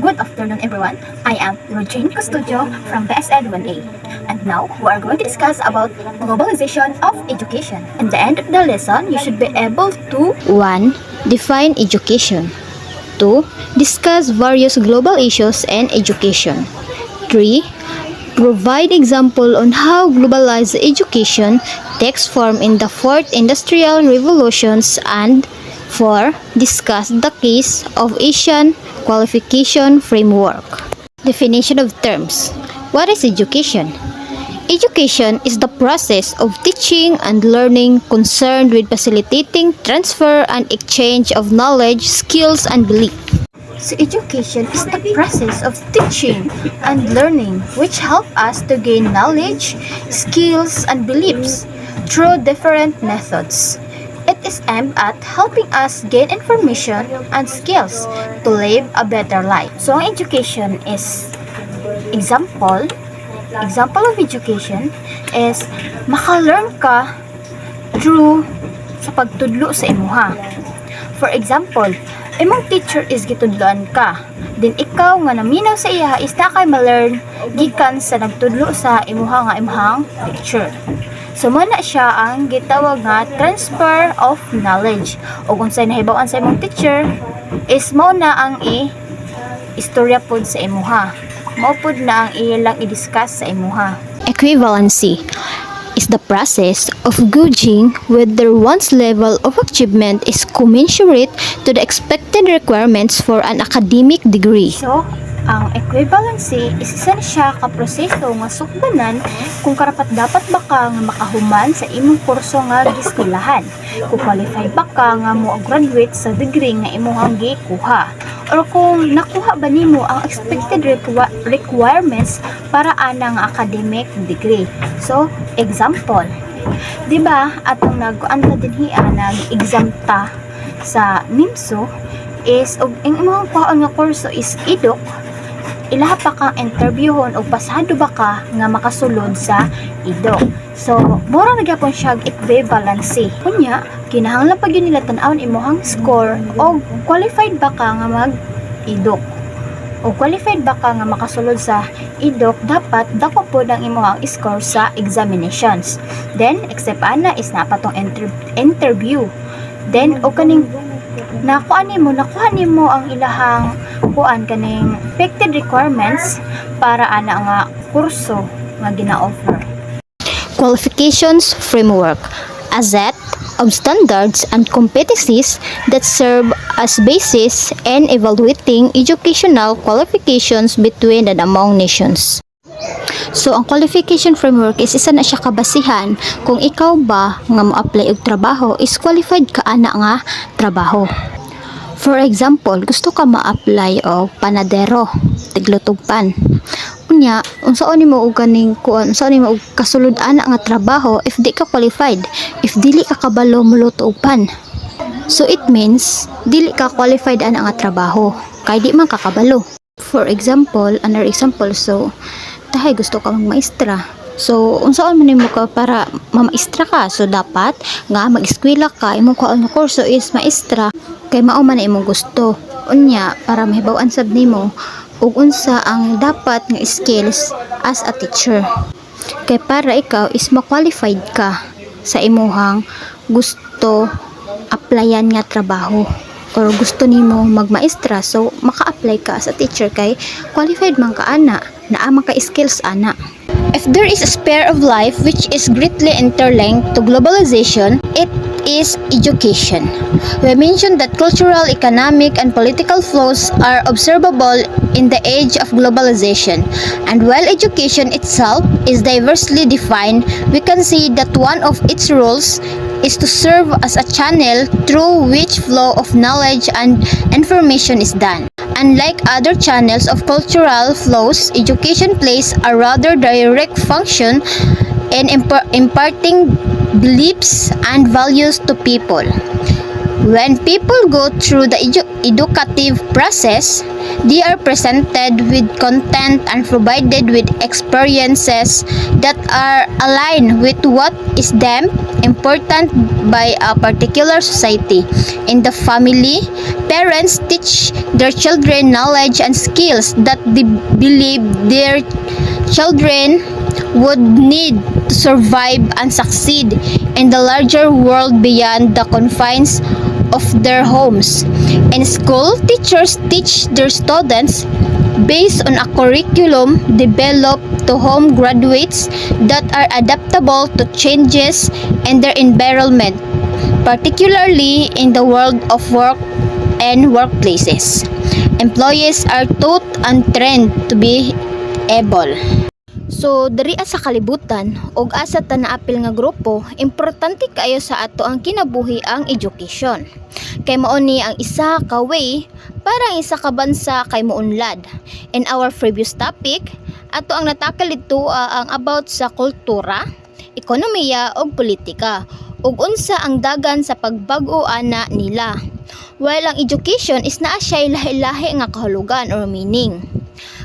Good afternoon everyone. I am Regine Custodio from BSN 1A. And now we are going to discuss about globalization of education. At the end of the lesson, you should be able to 1. Define education. 2. Discuss various global issues and education. 3. Provide example on how globalized education takes form in the fourth industrial revolutions. And 4. Discuss the case of Asian qualification framework. Definition of terms. What is education? Education is the process of teaching and learning concerned with facilitating transfer and exchange of knowledge, skills, and belief. So education is the process of teaching and learning which help us to gain knowledge, skills, and beliefs through different methods. It is aimed at helping us gain information and skills to live a better life. So education is example of education is maka-learn ka through sa pagtudlo sa imuha. For example, imong teacher is gitudloan ka. Then ikaw nga naminaw sa iya is na kay ma-learn gikan sa nagtudlo sa imuha nga imong teacher. So muna siya ang gitawag nga transfer of knowledge. O kung sa'y nahibawan sa imong teacher is mo na ang istorya pod sa imuha. Mao pod na ang ilang i-discuss sa imuha. Equivalency is the process of gauging whether one's level of achievement is commensurate to the expected requirements for an academic degree. So, ang equivalency is isa siya ka proseso nga sukbanan kung karapat dapat ba ka nga makahuman sa imong kurso nga giskulahan. Kung qualified ba ka nga mo graduate sa degree nga imong gikuha. Or kung nakuha ba nimo ang expected requirements para anang academic degree. So, example, di ba atong nag-anta dinhi nag-exam ta sa NIMSU is og ang imong kuhaan nga kurso is idok, ilaha pa kang interviewon o pasado ba ka nga makasulod sa idok. So, mura na gyapon siya equivalency. Kunya, kinahanglan pa gyud nila tan-awon imong score o qualified ba ka nga mag-idok. O qualified ba ka nga makasulod sa idok, dapat dako po ang imong score sa examinations. Then, except ana is na patong interview. Then, o kaning nakuha nimo ang ilahang kuan kaning expected requirements para ana nga kurso nga gina-offer. Qualifications framework, a set of standards and competencies that serve as basis in evaluating educational qualifications between and among nations. So, ang qualification framework is isa na siya kabasihan kung ikaw ba nga mo-apply og trabaho is qualified ka ana nga trabaho. For example, gusto ka ma-apply og panadero, tiglutog pan. Unya, unsaon nimo og kaning kuan, unsaon nimo og kasulod ana nga trabaho if di ka qualified, if dili ka kabalo muluto og pan. So it means dili ka qualified ana nga trabaho, kay di man ka kabalo. For example, another example, so tahay gusto ka magmaestra. So, unsaon man nimo ka para mamaestra ka? So, dapat nga mag-eskwela ka, imong kuan nga kurso is maestra, kay mao man na imong gusto. Unya, para mahibaw-an sab nimo ug unsa ang dapat nga skills as a teacher. Kay para ikaw is ma-qualified ka sa imuhang gusto applyan nga trabaho or gusto nimo magmaestra, so maka-apply ka as a teacher kay qualified man ka ana, naa man ka skills ana. If there is a sphere of life which is greatly interlinked to globalization, it is education. We mentioned that cultural, economic, and political flows are observable in the age of globalization. And while education itself is diversely defined, we can see that one of its roles is to serve as a channel through which flow of knowledge and information is done. Unlike other channels of cultural flows, education plays a rather direct function in imparting beliefs and values to people. When people go through the educative process, they are presented with content and provided with experiences that are aligned with what is deemed important by a particular society. In the family, parents teach their children knowledge and skills that they believe their children would need to survive and succeed in the larger world beyond the confines of their homes. In school, teachers teach their students based on a curriculum developed to home graduates that are adaptable to changes in their environment, particularly in the world of work and workplaces. Employees are taught and trained to be able. So, diri sa kalibutan, og asa ta naapil nga grupo, importante kayo sa ato ang kinabuhi ang education. Kay mao ni ang isa ka way para ang isa ka bansa kay mounlad. In our previous topic, ato ang natakal dito ang about sa kultura, ekonomiya ug politika, ug unsa ang dagan sa pagbag-o ana nila. While ang education is naa siya lahi-lahi nga kahulugan or meaning.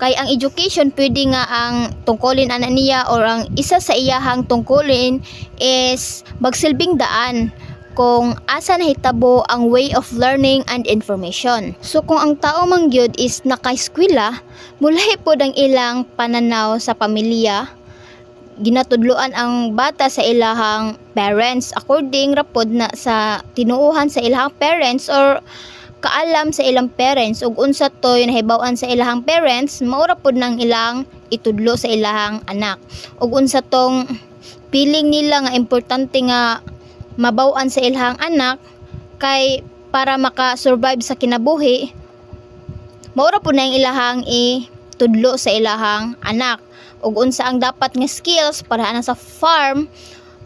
Kay ang education pwede nga ang tungkulin ana niya or ang isa sa iyahang tungkulin is magsilbing daan kung asa nahitabo ang way of learning and information. So kung ang tao man gyud is naka-eskwela, mulahi pod ang ilang pananaw sa pamilya, ginatudloan ang bata sa ilahang parents according ra pod na sa tinuuhan sa ilahang parents or kaalam sa ilang parents ug unsa toy nahibaw-an sa ilahang parents, maura pod nang ilang itudlo sa ilahang anak. Ug unsa tong feeling nila nga importante nga mabaw-an sa ilahang anak kay para maka-survive sa kinabuhi, maura pod na ang ilahang itudlo sa ilahang anak. Ug unsa ang dapat nga skills para ana sa farm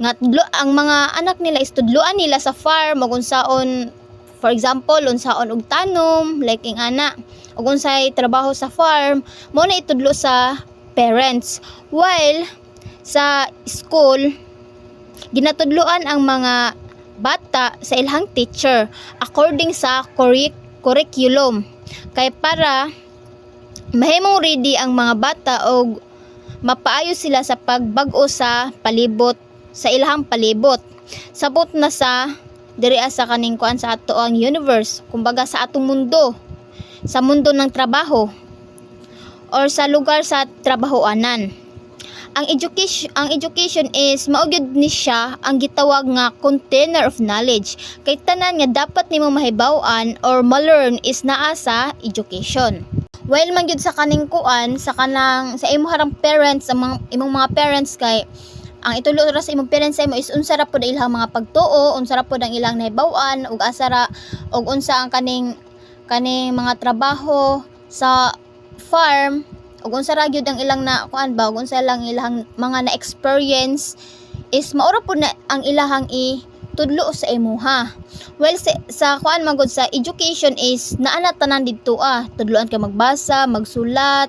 nga tudlo ang mga anak nila is tudloan nila sa farm ug unsaon. For example, unsaon og tanom, like ing ana, ug unsay trabaho sa farm, mo na itudlo sa parents. While sa school, ginatudloan ang mga bata sa ilahang teacher according sa curriculum. Kay para mahimong ready ang mga bata og mapaayo sila sa pagbag-o sa palibot, sa ilahang palibot. Sabot na sa diri sa kaning kuan sa ato ang universe, kumbaga sa atong mundo, sa mundo ng trabaho or sa lugar sa trabahoanan. Ang education is maugid ni siya ang gitawag nga container of knowledge. Kay tanan nga dapat nimo mahibaw-an or ma-learn is naa sa education. While man gyud sa kaning kuan sa kanang sa imo harang parents, imong mga parents kay ang itulo ra sa imong parents sa imo is unsa ra pod ilang mga pagtuo, unsa ra pod ang ilang nahibaw-an ug asa ra ug unsa ang kaning mga trabaho sa farm ug unsa ra gyud ang ilang na kuan ba ug unsa lang ilang mga na-experience is maura pod na ang ilahang tudlo sa imuha. Well, sa kuan magud sa education is naa na tanan didto tudloan ka magbasa, magsulat,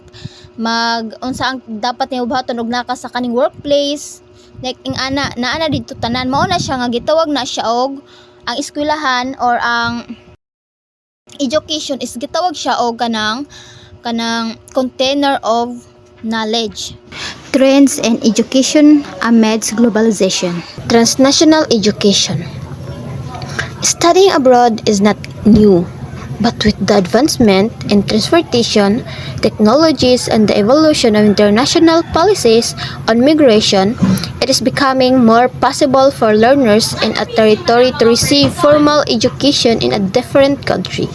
unsa ang dapat nimo buhaton og naka sa kaning workplace. Like ing ana naa na didto tanan, mao na siya nga gitawag na siya og ang eskwelahan or ang education is gitawag siya og kanang container of knowledge. Trends and education amidst globalization. Transnational education. Studying abroad is not new, but with the advancement in transportation technologies and the evolution of international policies on migration, it is becoming more possible for learners in a territory to receive formal education in a different country.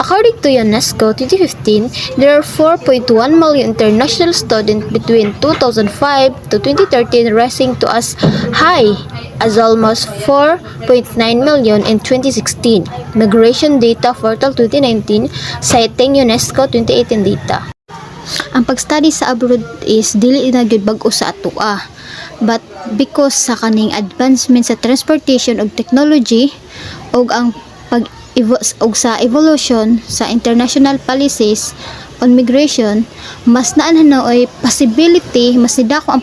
According to UNESCO 2015, there are 4.1 million international students between 2005 to 2013, rising to as high as almost 4.9 million in 2016. Migration Data Portal 2019, citing UNESCO 2018 data. Ang pag-study sa abroad is dili na gyud bag-o sa ato but because sa kaning advancement sa transportation ug technology ug ang sa evolution sa international policies on migration, mas naanhanaw ay possibility, mas nidako ang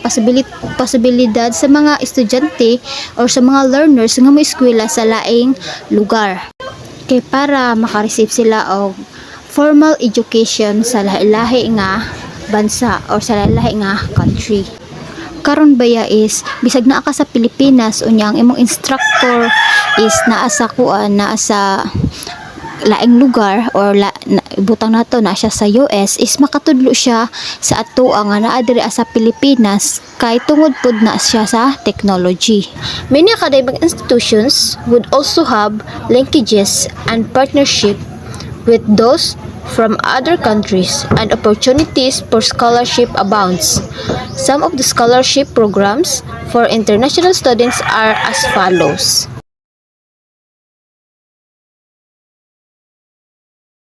posibilidad sa mga estudyante or sa mga learners nga moeskwela sa laing lugar. kay para makareceive sila og formal education sa lahi-lahi nga bansa or sa lahi-lahi nga country. Karon baya is bisag naa ka sa Pilipinas unya ang imong instructor is naa sa laing lugar or butang nato na siya sa US, is makatudlo siya sa atoa nga naa diri sa Pilipinas kay tungod pud na siya sa technology. Many academic institutions would also have linkages and partnership with those from other countries, and opportunities for scholarship abounds. Some of the scholarship programs for international students are as follows.